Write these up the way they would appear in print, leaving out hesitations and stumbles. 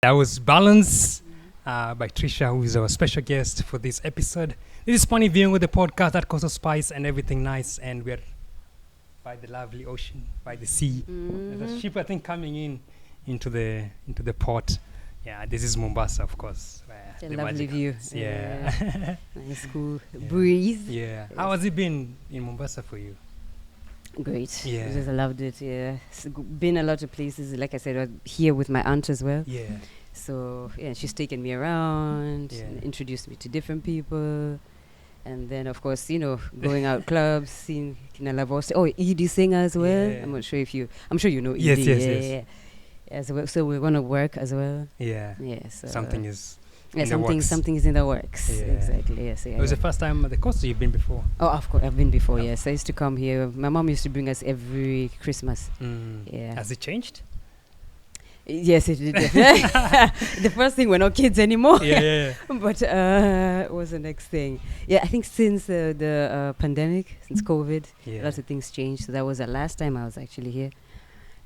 That was Balance by Treesha, who is our special guest for this episode. This is Pwani Viungo, the podcast that causes spice and everything nice, and we're by the lovely ocean, by the sea. There's a ship, I think, coming into the port. Yeah, this is Mombasa, of course. A lovely view. Yeah. Nice cool breeze. Yeah. Yes. How has it been in Mombasa for you? Great. Yeah. Because I loved it. Yeah. Been a lot of places. Like I said, I'm here with my aunt as well. Yeah. So yeah, she's taken me around, and introduced me to different people, and then of course going out clubs, seeing Kinalavosi. Oh, Edie singer as well. Yeah. I'm sure you know Edie. Yes. Yeah, so we're gonna work as well. Yeah. Yes. Something is. Yeah, in the works. something is in the works. Yeah. Exactly. Yes. Yeah, It was the first time at the coast, or you've been before? Oh, of course, I've been before. Oh. Yes, I used to come here. My mom used to bring us every Christmas. Yeah. Has it changed? Yes, it did. The first thing, we're not kids anymore. Yeah. But what was the next thing? Yeah, I think since the pandemic, since COVID, lots of things changed. So that was the last time I was actually here.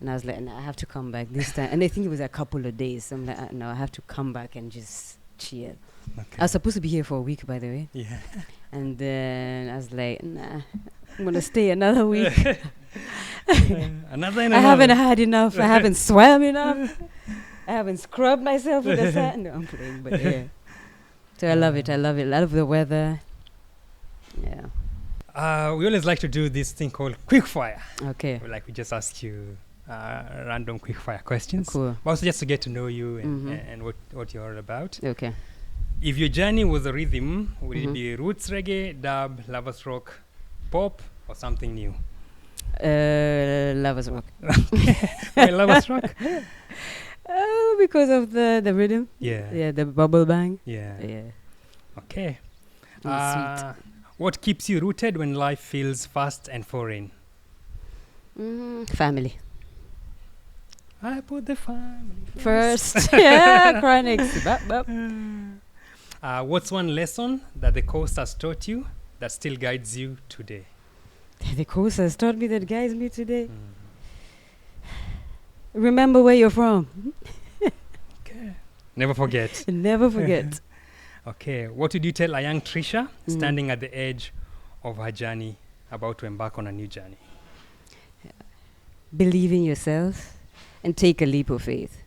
And I was like, I have to come back this time. And I think it was a couple of days. So I'm like, no, I have to come back and just chill. Okay. I was supposed to be here for a week, by the way. Yeah. And then I was like, nah, I'm going to stay another week. I haven't had enough. I haven't swam enough. I haven't scrubbed myself with the sand. No, I'm playing, but yeah. So I love it. I love the weather. Yeah. We always like to do this thing called quickfire. Okay. We just ask you random quickfire questions. Cool. But also just to get to know you and what you're all about. Okay. If your journey was a rhythm, would it be roots reggae, dub, lovers rock, pop, or something new? Lovers rock. Why lovers rock? Because of the rhythm. Yeah. Yeah, the bubble bang. Yeah. Yeah. Okay. Sweet. What keeps you rooted when life feels fast and foreign? Family. I put the family First. Yeah, chronics. What's one lesson that the coast has taught you that still guides you today? The coast has taught me that guides me today. Remember where you're from. Okay. Never forget. Never forget. Okay. What would you tell a young Treesha standing at the edge of her journey, about to embark on a new journey? Believe in yourself and take a leap of faith.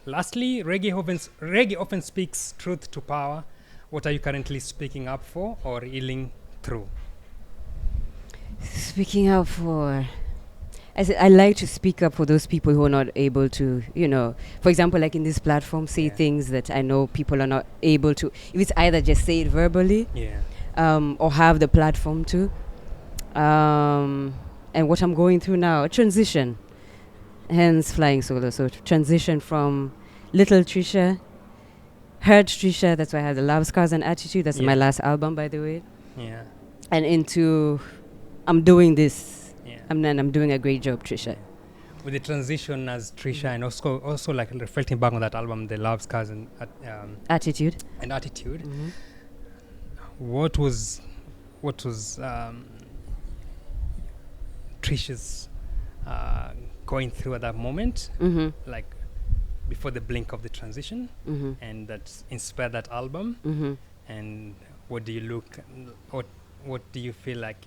Lastly, reggae often speaks truth to power. What are you currently speaking up for or healing through? Speaking up for... I like to speak up for those people who are not able to, for example, like in this platform, say things that I know people are not able to. If it's either just say it verbally or have the platform to. And what I'm going through now, a transition, hence Flying Solo. So transition from little Treesha, Hurt Treesha, that's why I have the Love, Scars and Attitude. That's my last album, by the way. Yeah. And into, I'm doing this. Yeah. I'm doing a great job, Treesha. With the transition as Treesha and also like reflecting back on that album, the Love, Scars and Attitude. And Attitude. What was Treesha's going through at that moment, like before the blink of the transition, and that inspired that album? And what do you what do you feel like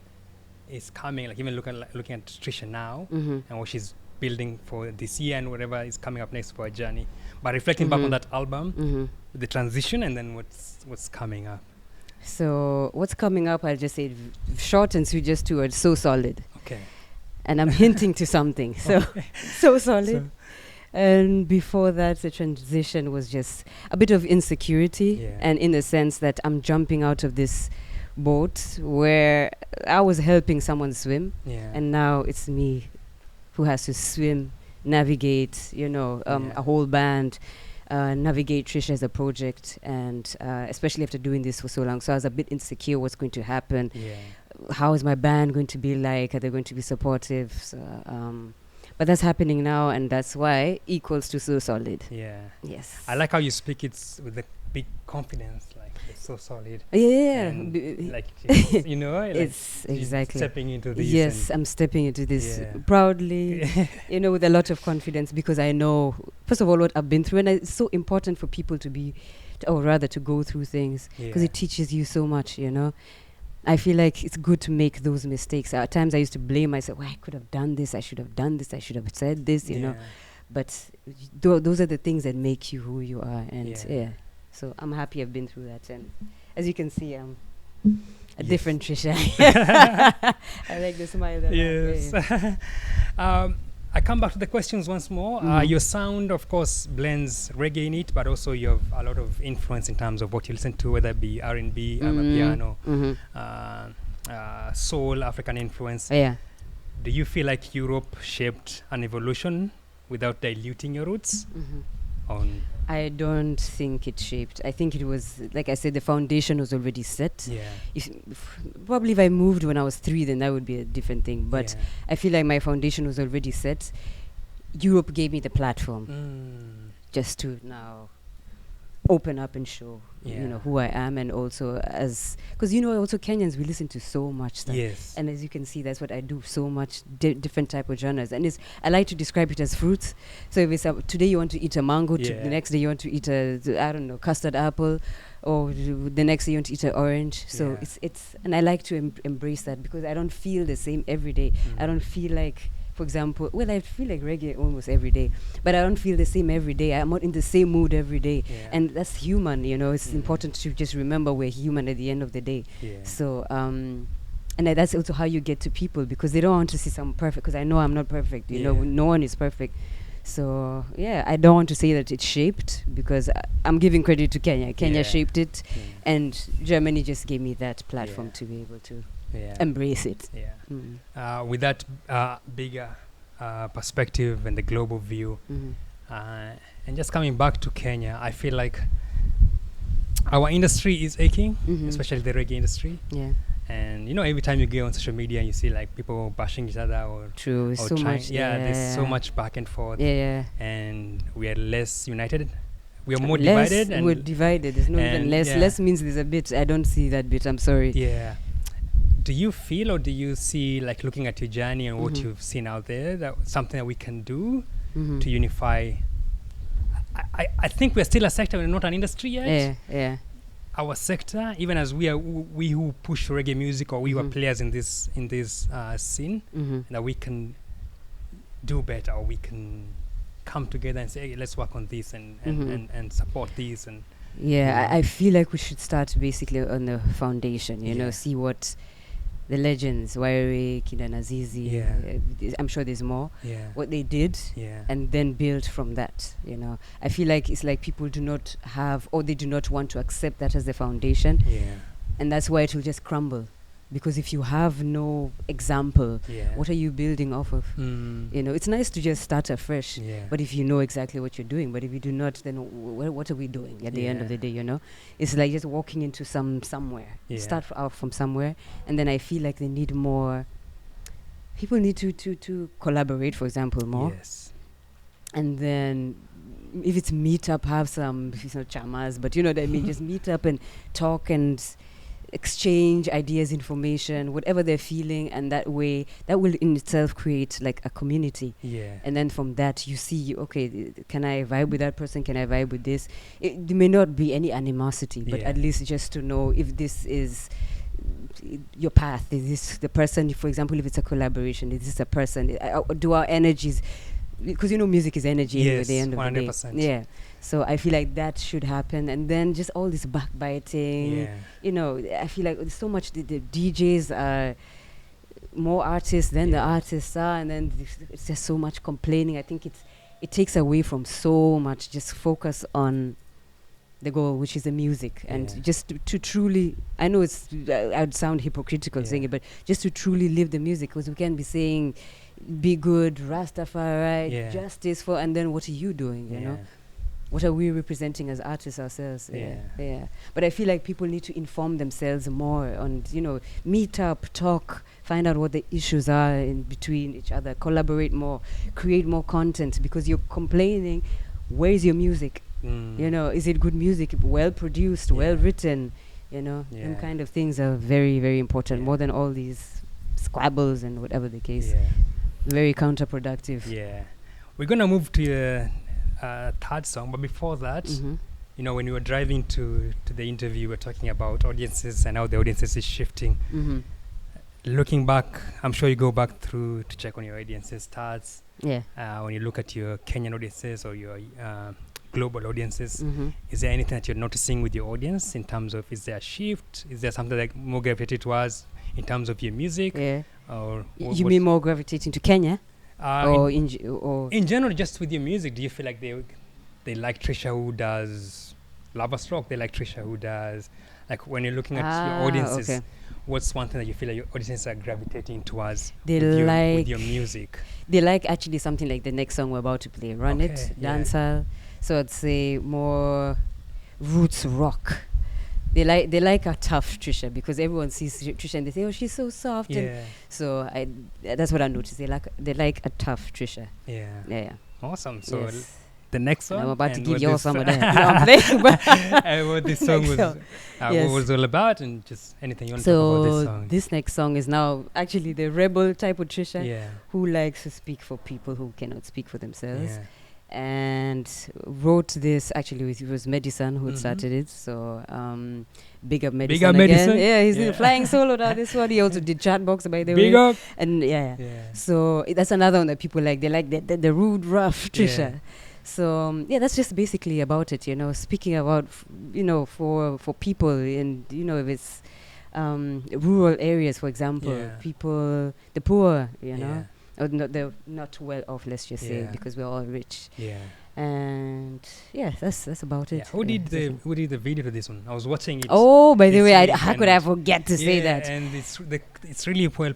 is coming, like even looking at Treesha now and what she's building for this year and whatever is coming up next for her journey, but reflecting back on that album, the transition, and then what's coming up? So what's coming up, I'll just say short and sweet, just two words: so solid. Okay. And I'm hinting to something. So so solid. And before that, the transition was just a bit of insecurity, and in the sense that I'm jumping out of this boat where I was helping someone swim, and now it's me who has to swim, navigate, a whole band, navigate Treesha as a project, and especially after doing this for so long. So I was a bit insecure what's going to happen. How is my band going to be like? Are they going to be supportive? So, but that's happening now, and that's why equals to so solid. Yeah. Yes. I like how you speak it with a big confidence, like. It's so solid. Yeah. Like, it's, like it's exactly stepping into this. Yes, I'm stepping into this proudly, with a lot of confidence, because I know, first of all, what I've been through, and it's so important for people to go through things, because it teaches you so much, I feel like it's good to make those mistakes. At times I used to blame myself, I could have done this, I should have done this, I should have said this, but those are the things that make you who you are. And so I'm happy I've been through that. And as you can see, I'm a different Treesha. I like the smile. Yes. I come back to the questions once more. Your sound, of course, blends reggae in it, but also you have a lot of influence in terms of what you listen to, whether it be R&B, piano, soul, African influence. Yeah. Do you feel like Europe shaped an evolution without diluting your roots? I don't think it shaped. I think it was, like I said, the foundation was already set. Yeah. Probably if I moved when I was 3, then that would be a different thing. But I feel like my foundation was already set. Europe gave me the platform just to now open up and show, who I am, and also because also Kenyans, we listen to so much stuff. Yes. And as you can see, that's what I do, so much different type of genres. And I like to describe it as fruits. So if it's today you want to eat a mango, the next day you want to eat custard apple, or the next day you want to eat an orange. So it's and I like to embrace that, because I don't feel the same every day. I don't feel like, for example, I feel like reggae almost every day, but I don't feel the same every day. I'm not in the same mood every day. And that's human, it's important to just remember we're human at the end of the day. So, and that's also how you get to people, because they don't want to see someone perfect, because I know I'm not perfect, no one is perfect. So, I don't want to say that it's shaped, because I'm giving credit to Kenya. Kenya shaped it, and Germany just gave me that platform to be able to embrace it. With that bigger perspective and the global view, and just coming back to Kenya, I feel like our industry is aching, especially the reggae industry. And every time you go on social media and you see like people bashing each other or so much. There's so much back and forth. And we are less united. We are more less divided. And we're divided. There's no even less. Less means there's a bit. I don't see that bit. I'm sorry. Do you feel, or do you see, like looking at your journey and what you've seen out there, that something that we can do to unify? I think we're still a sector, we're not an industry yet. Our sector, even as we who push reggae music, or we who are players in this scene, that we can do better, or we can come together and say, hey, let's work on this and support these. And I feel like we should start basically on the foundation, see what the legends, Wairi, Kinda Nazizi, I'm sure there's more, what they did, and then build from that, I feel like it's like people do not have, or they do not want to accept that as the foundation, and that's why it will just crumble. Because if you have no example, what are you building off of? It's nice to just start afresh, but if you know exactly what you're doing, but if you do not, then what are we doing at the end of the day, It's like just walking into somewhere. Start out from somewhere, and then I feel like they need more, people need to collaborate, for example, more. And then if it's meet up, have some, chamas, but you know what I mean, just meet up and talk and exchange ideas, information, whatever they're feeling, and that way that will in itself create like a community. And then from that you see, okay, can I vibe with that person, can I vibe with this? There may not be any animosity, but at least just to know if this is your path, is this the person, for example, if it's a collaboration, is this a person, do our energies, because music is energy at the end of 100%. The day. So I feel like that should happen, and then just all this backbiting. I feel like there's so much. The DJs are more artists than the artists are, and then it's just so much complaining. I think it takes away from so much. Just focus on the goal, which is the music, and just to truly. I know I'd sound hypocritical saying it, but just to truly live the music, because we can't be saying, "Be good, Rastafari, justice for," and then what are you doing? You know. What are we representing as artists ourselves? But I feel like people need to inform themselves more on, meet up, talk, find out what the issues are in between each other, collaborate more, create more content, because you're complaining, where's your music? You know, is it good music, well produced, well written? You know, them kind of things are very, very important, more than all these squabbles and whatever the case. Very counterproductive. Yeah. We're going to move to your third song, but before that, you know, when we were driving to the interview, we were talking about audiences and how the audiences is shifting. Looking back, I'm sure you go back through to check on your audiences stats. When you look at your Kenyan audiences or your global audiences, is there anything that you're noticing with your audience in terms of, is there a shift? Is there something like more gravitated towards in terms of your music? Or you mean more gravitating to Kenya? Or in general, just with your music, do you feel like they like Treesha who does Lava Stroke? They like Treesha who does, like when you're looking at your audiences, what's one thing that you feel like your audiences are gravitating towards with your music? They like actually something like the next song we're about to play, Run It, Dancehall. So I'd say more roots rock. They like a tough Treesha, because everyone sees Treesha and they say, oh, she's so soft. And so that's what I noticed. They like a tough Treesha. Yeah. Awesome. So the next song, and I'm about to give you all some of that. No, I'm playing, what this song was, what was all about, and just anything you want to talk about this song. This next song is now actually the rebel type of Treesha, who likes to speak for people who cannot speak for themselves. And wrote this, actually it was Medicine who started it, so big up Medicine again. Yeah, he's flying solo now, this one. He also did Chatbox, by the way. Big up. And so that's another one that people like. They like the rude, rough Treesha. So that's just basically about it, you know, speaking about for people, and you know, if it's rural areas, for example, people, the poor, you know, or they're not well off, let's just say, because we're all rich. And that's about it. Who did the video to this one? I was watching it. Oh, by the way, how could I forget to say that? And it's really well,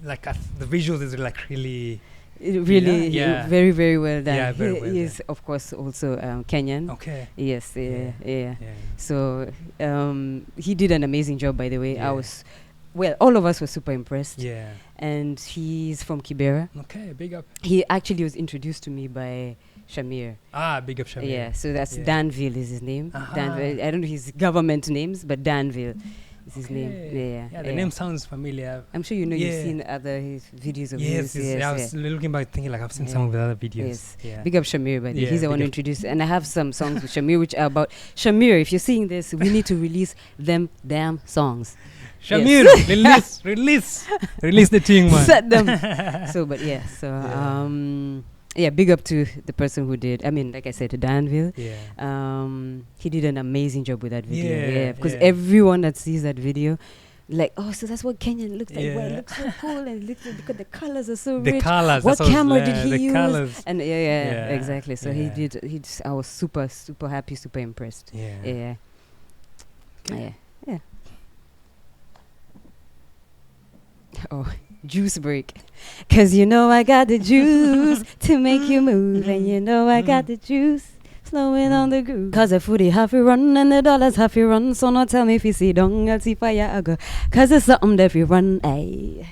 like the visuals is like really very, very well done. Yeah, very well he is of course also Kenyan. Okay. Yes. So he did an amazing job, by the way. All of us were super impressed. And he's from Kibera. Okay, big up. He actually was introduced to me by Shamir. Big up Shamir. Yeah, so that's Danville is his name. Danville. I don't know his government names, but Danville is his name. The name sounds familiar. I'm sure you've seen other videos of his. Yes. I was looking back thinking like I've seen some of the other videos. Big up Shamir, but he's the one who introduced. And I have some songs with Shamir which are about Shamir. If you're seeing this, we need to release them damn songs. Shamir, release the thing, man. Set them. Big up to the person who did. I mean, like I said, to Danville. He did an amazing job with that video. Because everyone that sees that video, like, oh, so that's what Kenyan looks like. Well, it looks so cool, and look at the colors are so rich. What camera did he use? Colors. And exactly. So he did. I was super, super happy, super impressed. Yeah. Oh, juice break. 'Cause you know I got the juice to make you move. And you know I got the juice flowing on the groove. 'Cause the footy have to run and the dollars have to run. So no tell me if you see don't, I'll see fire I go. 'Cause it's something that you run, ayy.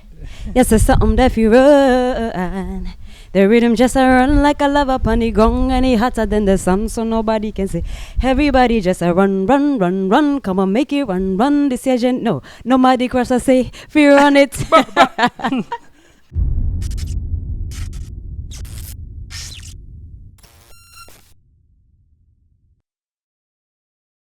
Yes, it's something that you run. The rhythm just a run like a lava upon the gong, and he hotter than the sun, so nobody can say. Everybody just a run. Come on, make it run. This agent, no Mardi Gras, I say, fear on it.